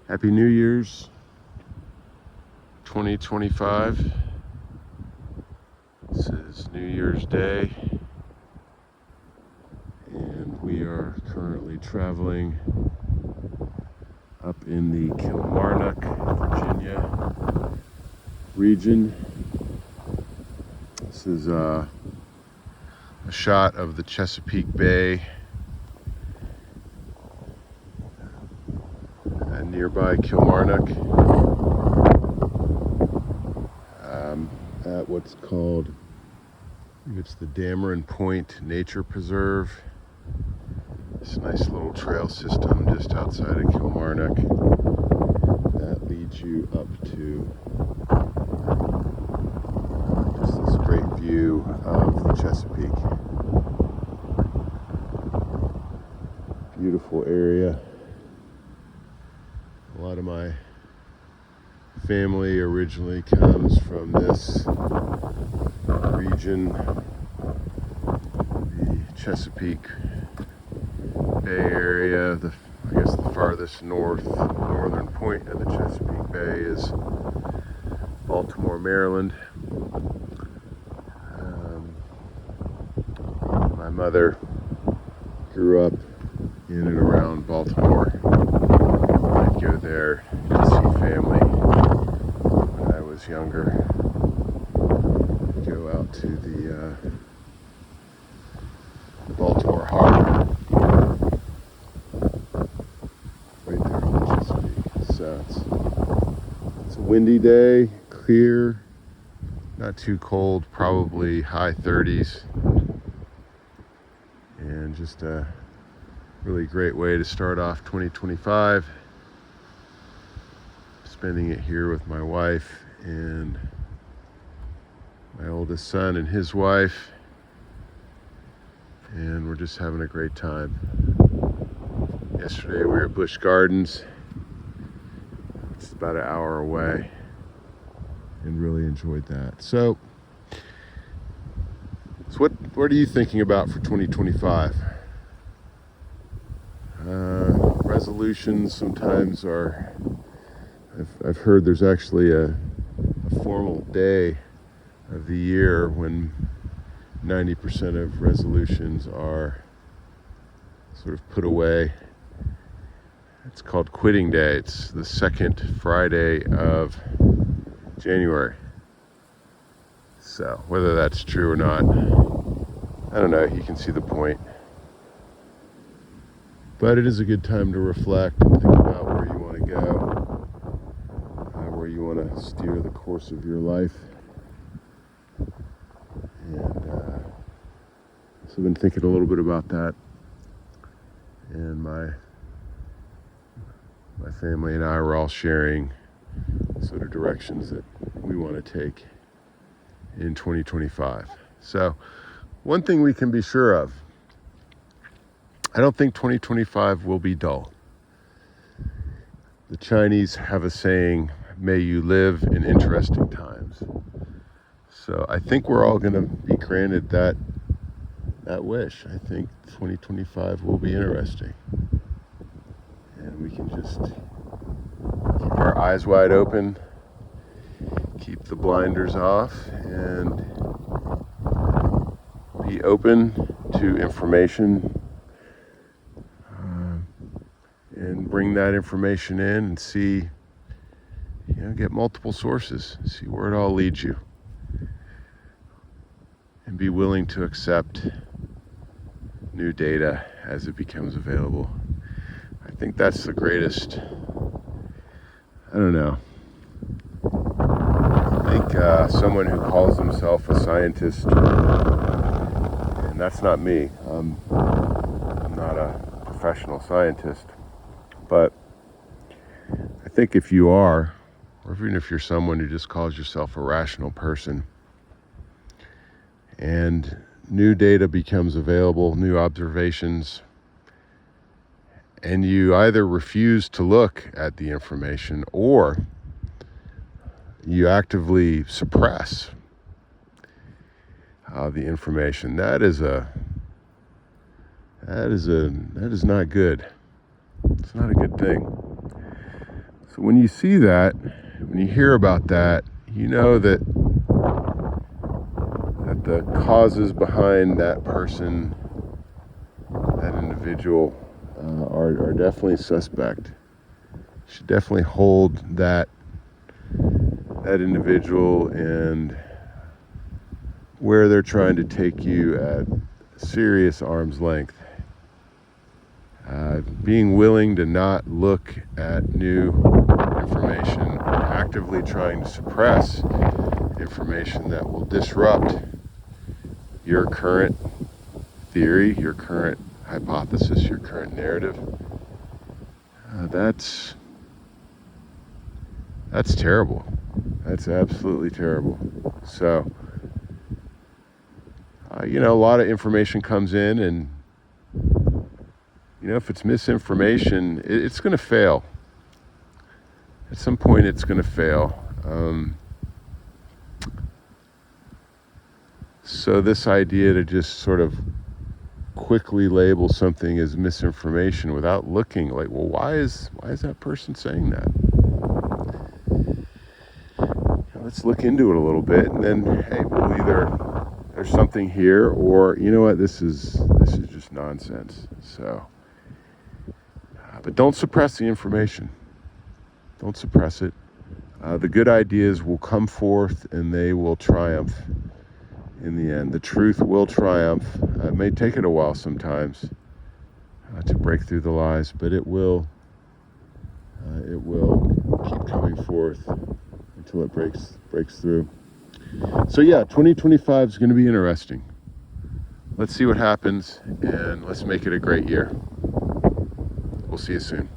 Happy New Year's 2025. This is New Year's Day, and we are currently traveling up in the Kilmarnock, Virginia region. This is a shot of the Chesapeake Bay nearby Kilmarnock, at what's called, I think it's the Dameron Nature Preserve. It's a nice little trail system just outside of Kilmarnock that leads you up to just this great view of the Chesapeake. Beautiful area. A lot of my family originally comes from this region, the Chesapeake Bay area. I guess the farthest northern point of the Chesapeake Bay is Baltimore, Maryland. My mother grew up in and around Baltimore. I'd go there to see family when I was younger. I'd go out to the Baltimore Harbor, right there on the Chesapeake. So it's a windy day, clear, not too cold, probably high 30s, and just a really great way to start off 2025. Spending it here with my wife and my oldest son and his wife, and we're just having a great time. Yesterday we were at Busch Gardens, it's about an hour away, and really enjoyed that. So what are you thinking about for 2025? Resolutions sometimes are, I've heard there's actually a formal day of the year when 90% of resolutions are sort of put away. It's called Quitting Day. It's the second Friday of January. So whether that's true or not, I don't know. You can see the point. But it is a good time to reflect and think about where you want to go, where you want to steer the course of your life. And so I've been thinking a little bit about that. And my family and I were all sharing sort of directions that we want to take in 2025. So one thing we can be sure of, I don't think 2025 will be dull. The Chinese have a saying, may you live in interesting times. So I think we're all going to be granted that wish. I think 2025 will be interesting. And we can just keep our eyes wide open, keep the blinders off, and be open to information, and bring that information in and see, get multiple sources, see where it all leads you, and be willing to accept new data as it becomes available. I think that's the greatest, I don't know. I think someone who calls himself a scientist, and that's not me, I'm not a professional scientist, but I think if you are, or even if you're someone who just calls yourself a rational person, and new data becomes available, new observations, and you either refuse to look at the information or you actively suppress the information, that is not good. It's not a good thing. So when you see that, when you hear about that, you know that the causes behind that person, that individual, are definitely suspect. You should definitely hold that individual and where they're trying to take you at serious arm's length. Being willing to not look at new information, actively trying to suppress information that will disrupt your current theory, your current hypothesis, your current narrative. That's terrible. That's absolutely terrible. So, a lot of information comes in, and if it's misinformation, it's going to fail. At some point, it's going to fail. So this idea to just sort of quickly label something as misinformation without looking, like, well, why is that person saying that? Let's look into it a little bit, and then, hey, we'll either, there's something here, or you know what, this is just nonsense. So, but don't suppress the information. Don't suppress it. The good ideas will come forth, and they will triumph in the end. The truth will triumph. It may take it a while sometimes to break through the lies, but it will keep coming forth until it breaks through. So yeah, 2025 is going to be interesting. Let's see what happens, and let's make it a great year. We'll see you soon.